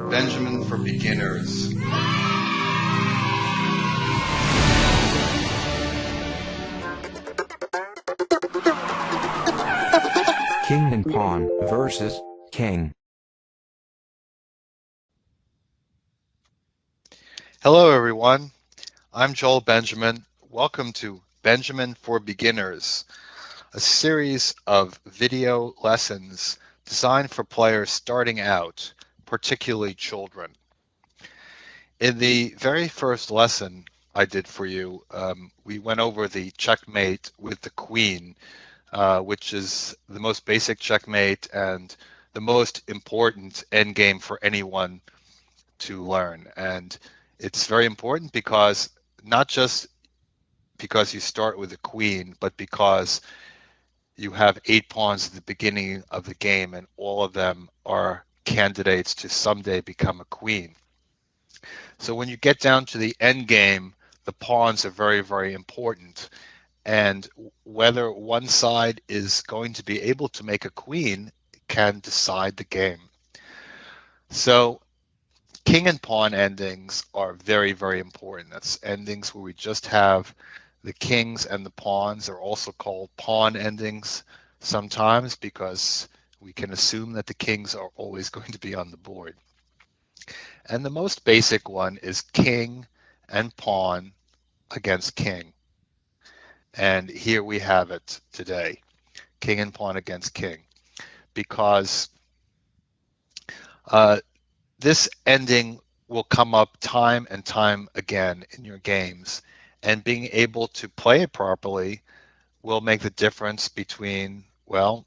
Benjamin for Beginners. King and Pawn versus King. Hello everyone, I'm Joel Benjamin. Welcome to Benjamin for Beginners, a series of video lessons designed for players starting out, particularly children. In the very first lesson I did for you, we went over the checkmate with the queen, which is the most basic checkmate and the most important endgame for anyone to learn. And it's very important because not just because you start with a queen, but because you have 8 pawns at the beginning of the game and all of them are candidates to someday become a queen. So when you get down to the end game, the pawns are very, very important. And whether one side is going to be able to make a queen can decide the game. So king and pawn endings are very, very important. That's endings where we just have the kings and the pawns. They're also called pawn endings sometimes because we can assume that the kings are always going to be on the board. And the most basic one is king and pawn against king. And here we have it today, king and pawn against king, because this ending will come up time and time again in your games, and being able to play it properly will make the difference between, well,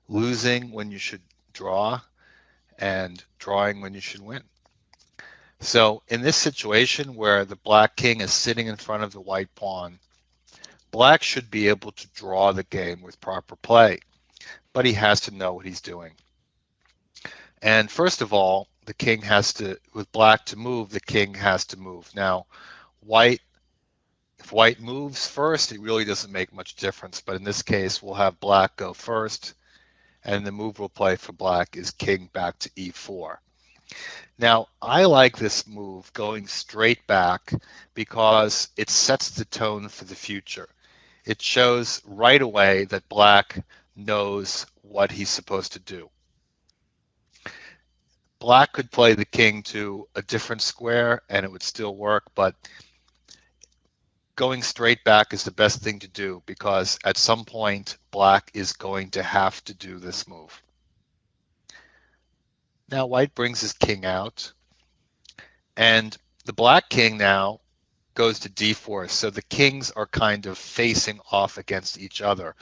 losing when you should draw and drawing when you should win. So in this situation where the black king is sitting in front of the white pawn, black should be able to draw the game with proper play, but he has to know what he's doing. And first of all, the king has to, with black to move, the king has to move. Now, if white moves first, it really doesn't make much difference, but in this case, we'll have black go first, and the move we'll play for black is king back to e4. Now, I like this move going straight back because it sets the tone for the future. It shows right away that black knows what he's supposed to do. Black could play the king to a different square and it would still work, but going straight back is the best thing to do because at some point black is going to have to do this move. Now white brings his king out, and the black king now goes to d4, so the kings are kind of facing off against each other.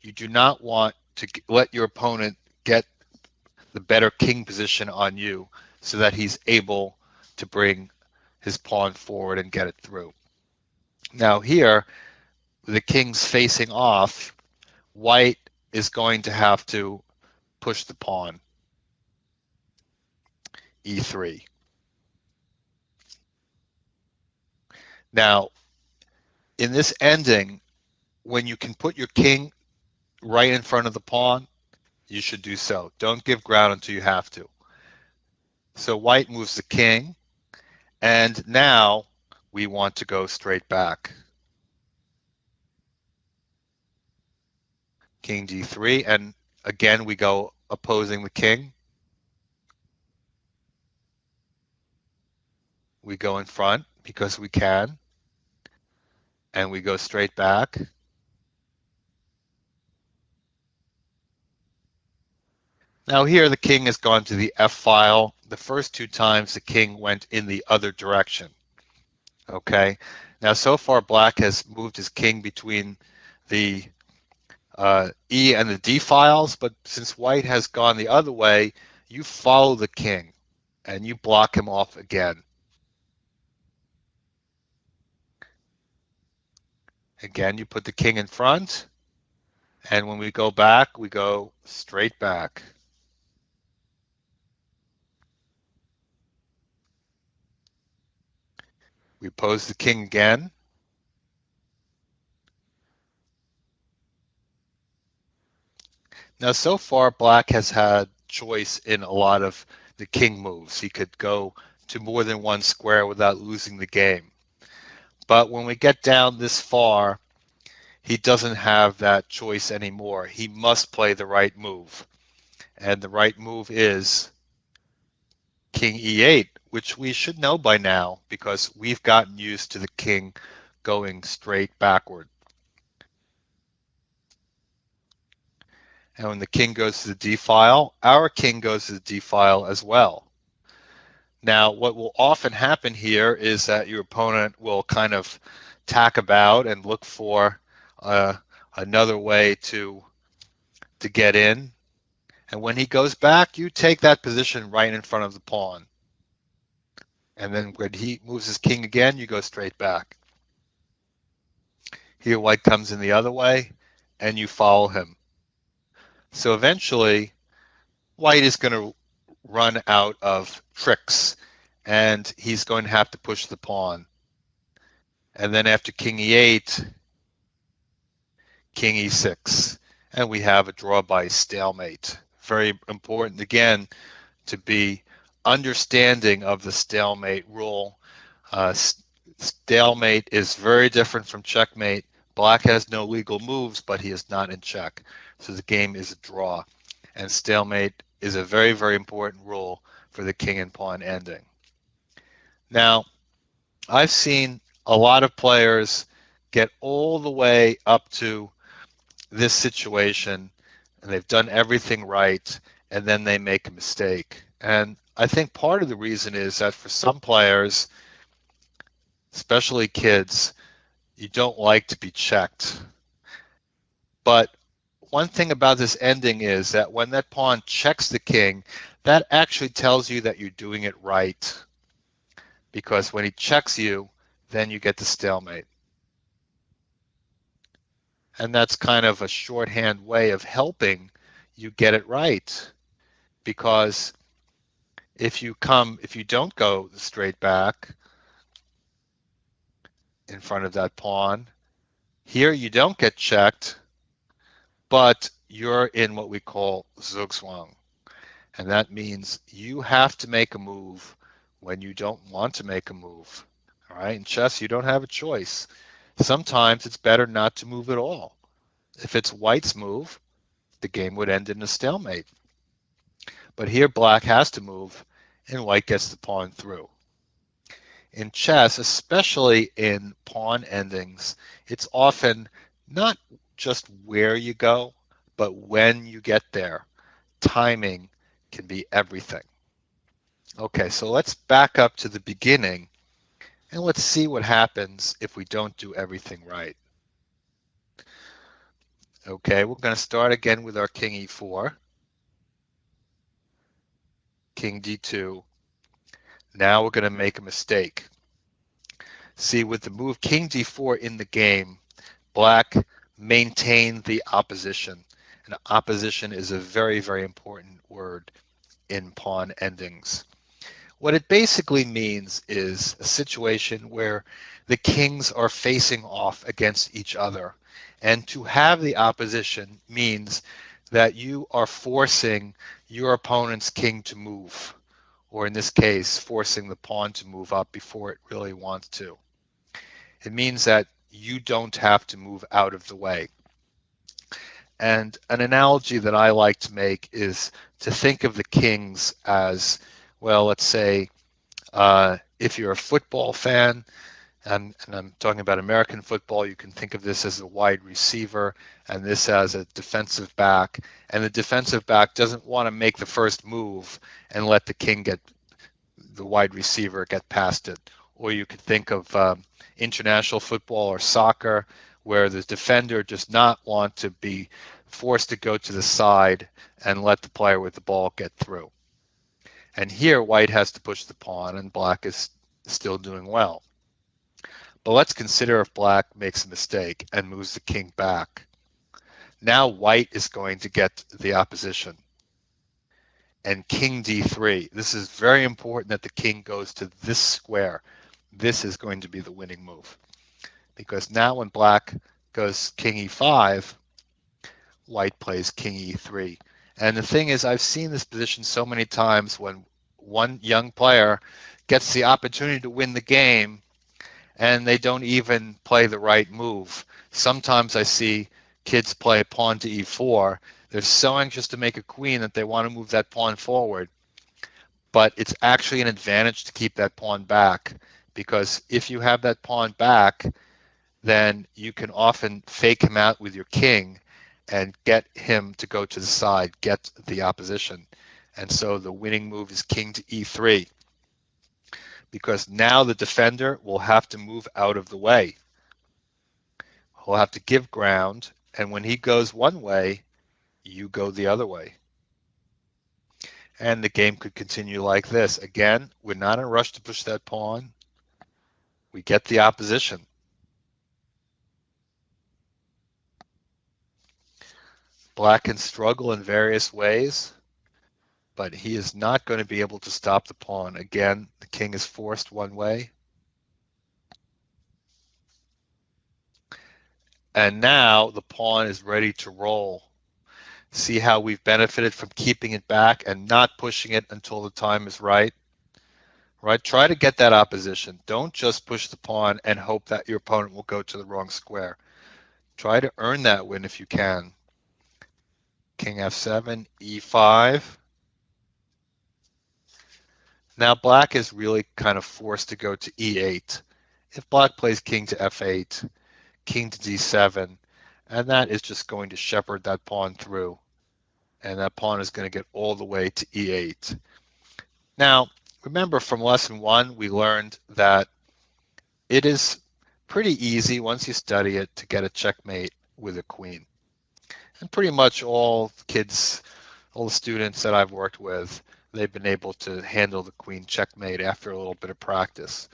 You do not want to let your opponent get the better king position on you so that he's able to bring his pawn forward and get it through. Now here, the king's facing off, white is going to have to push the pawn, e3. Now, in this ending, when you can put your king right in front of the pawn, you should do so. Don't give ground until you have to. So white moves the king, and now we want to go straight back. King d3, and again we go opposing the king. We go in front because we can, and we go straight back. Now here the king has gone to the F file. The first 2 times the king went in the other direction. Okay, now so far black has moved his king between the E and the D files, but since white has gone the other way, you follow the king and you block him off again. Again, you put the king in front, and when we go back, we go straight back. We pose the king again. Now, so far, black has had choice in a lot of the king moves. He could go to more than one square without losing the game. But when we get down this far, he doesn't have that choice anymore. He must play the right move. And the right move is king e8, which we should know by now because we've gotten used to the king going straight backward. And when the king goes to the d file, our king goes to the d file as well. Now, what will often happen here is that your opponent will kind of tack about and look for another way to get in. And when he goes back, you take that position right in front of the pawn. And then when he moves his king again, you go straight back. Here, white comes in the other way, and you follow him. So eventually, white is going to run out of tricks, and he's going to have to push the pawn. And then after king e8, king e6, and we have a draw by stalemate. Very important, again, to be understanding of the stalemate rule. Stalemate is very different from checkmate. Black has no legal moves, but he is not in check. So the game is a draw. And stalemate is a very, very important rule for the king and pawn ending. Now, I've seen a lot of players get all the way up to this situation, and they've done everything right, and then they make a mistake. And I think part of the reason is that for some players, especially kids, you don't like to be checked. But one thing about this ending is that when that pawn checks the king, that actually tells you that you're doing it right. Because when he checks you, then you get the stalemate. And that's kind of a shorthand way of helping you get it right. Because if you don't go straight back in front of that pawn, here you don't get checked, but you're in what we call zugzwang. And that means you have to make a move when you don't want to make a move. All right, in chess, you don't have a choice. Sometimes it's better not to move at all. If it's white's move, the game would end in a stalemate. But here, black has to move, and white gets the pawn through. In chess, especially in pawn endings, it's often not just where you go, but when you get there. Timing can be everything. Okay, so let's back up to the beginning and let's see what happens if we don't do everything right. Okay, we're going to start again with our king e4, king d2. Now we're going to make a mistake. See, with the move king d4 in the game, black maintained the opposition. And opposition is a very, very important word in pawn endings. What it basically means is a situation where the kings are facing off against each other. And to have the opposition means that you are forcing your opponent's king to move, or in this case, forcing the pawn to move up before it really wants to. It means that you don't have to move out of the way. And an analogy that I like to make is to think of the kings as, well, let's say, if you're a football fan, and I'm talking about American football, you can think of this as a wide receiver and this as a defensive back. And the defensive back doesn't want to make the first move and let the wide receiver get past it. Or you could think of international football or soccer, where the defender does not want to be forced to go to the side and let the player with the ball get through. And here, white has to push the pawn, and black is still doing well. But let's consider if black makes a mistake and moves the king back. Now white is going to get the opposition. And king d3. This is very important that the king goes to this square. This is going to be the winning move. Because now when black goes king e5, white plays king e3. And the thing is, I've seen this position so many times when one young player gets the opportunity to win the game and they don't even play the right move. Sometimes I see kids play pawn to e4. They're so anxious to make a queen that they want to move that pawn forward. But it's actually an advantage to keep that pawn back, because if you have that pawn back, then you can often fake him out with your king and get him to go to the side, get the opposition. And so the winning move is king to e3, because now the defender will have to move out of the way. He'll have to give ground, and when he goes one way, you go the other way. And the game could continue like this. Again, we're not in a rush to push that pawn. We get the opposition. Black can struggle in various ways, but he is not going to be able to stop the pawn. Again, the king is forced one way. And now the pawn is ready to roll. See how we've benefited from keeping it back and not pushing it until the time is right? Right? Try to get that opposition. Don't just push the pawn and hope that your opponent will go to the wrong square. Try to earn that win if you can. King f7, e5. Now black is really kind of forced to go to e8. If black plays king to f8, king to d7, and that is just going to shepherd that pawn through. And that pawn is going to get all the way to e8. Now, remember from lesson 1, we learned that it is pretty easy once you study it to get a checkmate with a queen. And pretty much all kids, all the students that I've worked with, they've been able to handle the queen checkmate after a little bit of practice.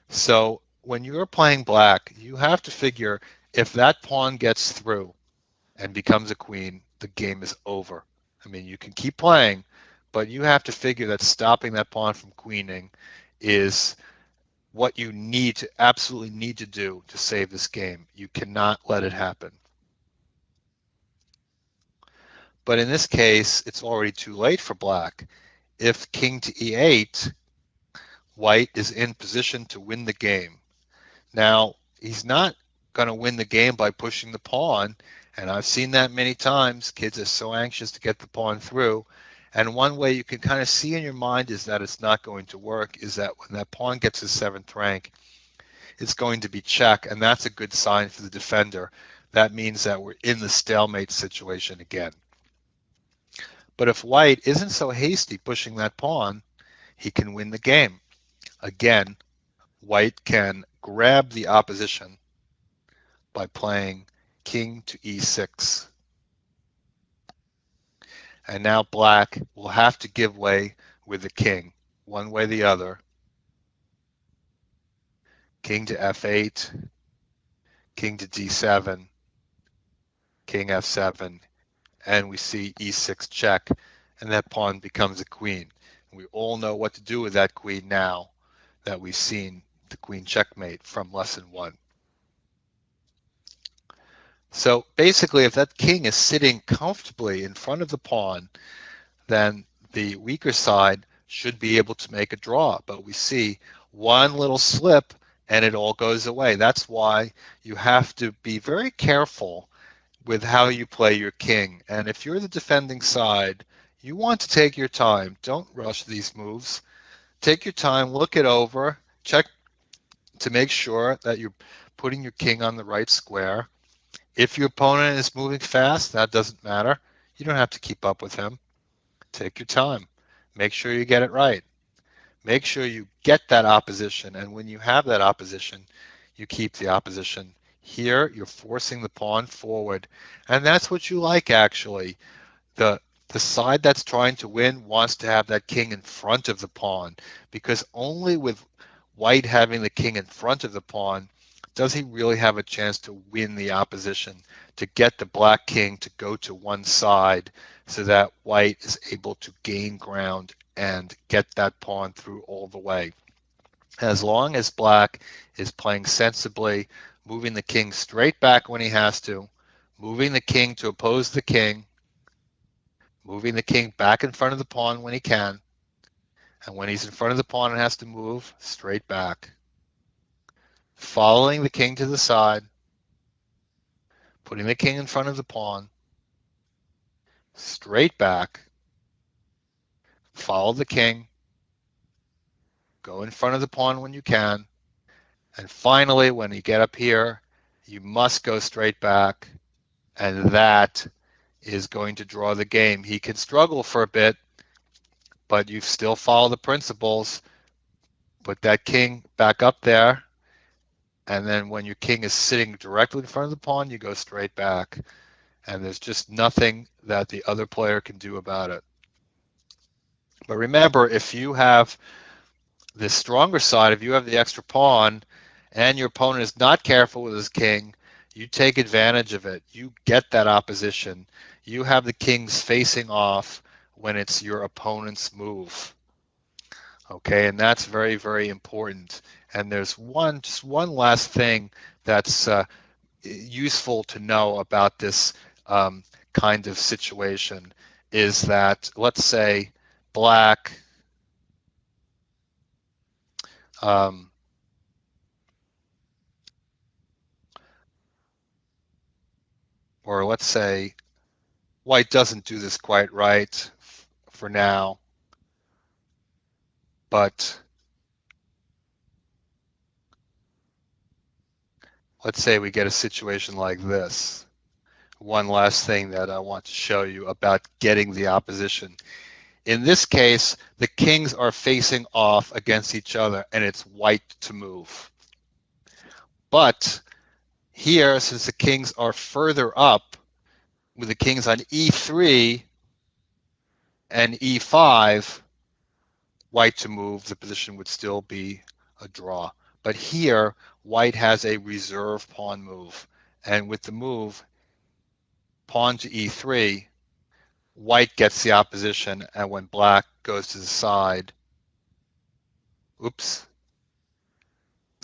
So when you're playing black, you have to figure if that pawn gets through and becomes a queen, the game is over. I mean, you can keep playing, but you have to figure that stopping that pawn from queening is what you absolutely need to do to save this game. You cannot let it happen. But in this case, it's already too late for black. If king to e8, white is in position to win the game. Now, he's not going to win the game by pushing the pawn, and I've seen that many times. Kids are so anxious to get the pawn through, and one way you can kind of see in your mind is that it's not going to work, is that when that pawn gets to 7th rank, it's going to be check, and that's a good sign for the defender. That means that we're in the stalemate situation again. But if white isn't so hasty pushing that pawn, he can win the game. Again, white can grab the opposition by playing king to e6. And now black will have to give way with the king, one way or the other. King to f8, king to d7, king f7, and we see e6 check, and that pawn becomes a queen. And we all know what to do with that queen now that we've seen the queen checkmate from lesson 1. So basically, if that king is sitting comfortably in front of the pawn, then the weaker side should be able to make a draw. But we see one little slip and it all goes away. That's why you have to be very careful with how you play your king. And if you're the defending side, you want to take your time. Don't rush these moves. Take your time, look it over, check to make sure that you're putting your king on the right square. If your opponent is moving fast, that doesn't matter. You don't have to keep up with him. Take your time. Make sure you get it right. Make sure you get that opposition, and when you have that opposition, you keep the opposition. Here, you're forcing the pawn forward, and that's what you like, actually. The side that's trying to win wants to have that king in front of the pawn, because only with white having the king in front of the pawn does he really have a chance to win the opposition, to get the black king to go to one side so that white is able to gain ground and get that pawn through all the way. As long as black is playing sensibly, moving the king straight back when he has to, moving the king to oppose the king, moving the king back in front of the pawn when he can, and when he's in front of the pawn and has to move, straight back. Following the king to the side, putting the king in front of the pawn, straight back, follow the king, go in front of the pawn when you can, and finally, when you get up here, you must go straight back, and that is going to draw the game. He can struggle for a bit, but you still follow the principles. Put that king back up there, and then when your king is sitting directly in front of the pawn, you go straight back, and there's just nothing that the other player can do about it. But remember, if you have the stronger side, if you have the extra pawn and your opponent is not careful with his king, you take advantage of it. You get that opposition. You have the kings facing off when it's your opponent's move. Okay, and that's very, very important. And there's just one last thing that's useful to know about this kind of situation is that, let's say, black or let's say white doesn't do this quite right for now, but let's say we get a situation like this. One last thing that I want to show you about getting the opposition. In this case, the kings are facing off against each other, and it's white to move. But here, since the kings are further up, with the kings on e3 and e5, white to move, the position would still be a draw. But here, white has a reserve pawn move. And with the move, pawn to e3, white gets the opposition, and when black goes to the side, oops,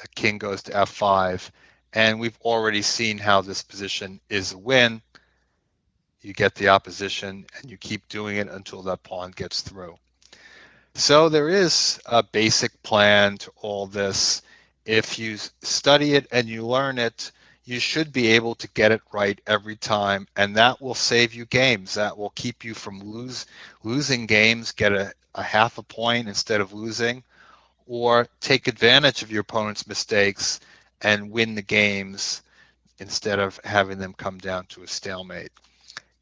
the king goes to f5, and we've already seen how this position is a win. You get the opposition, and you keep doing it until that pawn gets through. So there is a basic plan to all this. If you study it and you learn it, you should be able to get it right every time, and that will save you games. That will keep you from losing games, get a half a point instead of losing, or take advantage of your opponent's mistakes and win the games instead of having them come down to a stalemate.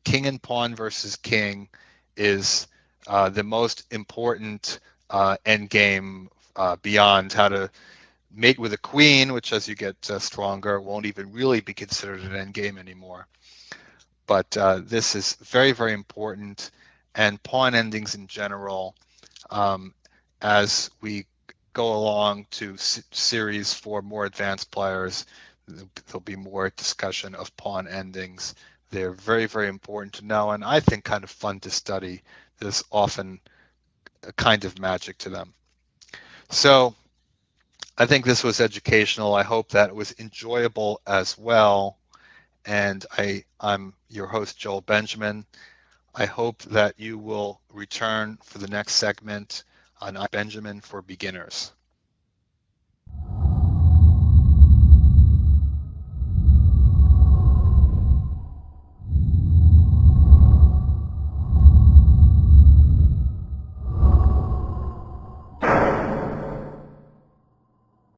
King and pawn versus king is the most important endgame beyond how to mate with a queen, which as you get stronger won't even really be considered an endgame anymore. But this is very, very important, and pawn endings in general, as we go along to series for more advanced players, there'll be more discussion of pawn endings. They're very, very important to know, and I think kind of fun to study. There's often a kind of magic to them. So I think this was educational. I hope that it was enjoyable as well. And I'm your host, Joel Benjamin. I hope that you will return for the next segment on Benjamin for Beginners.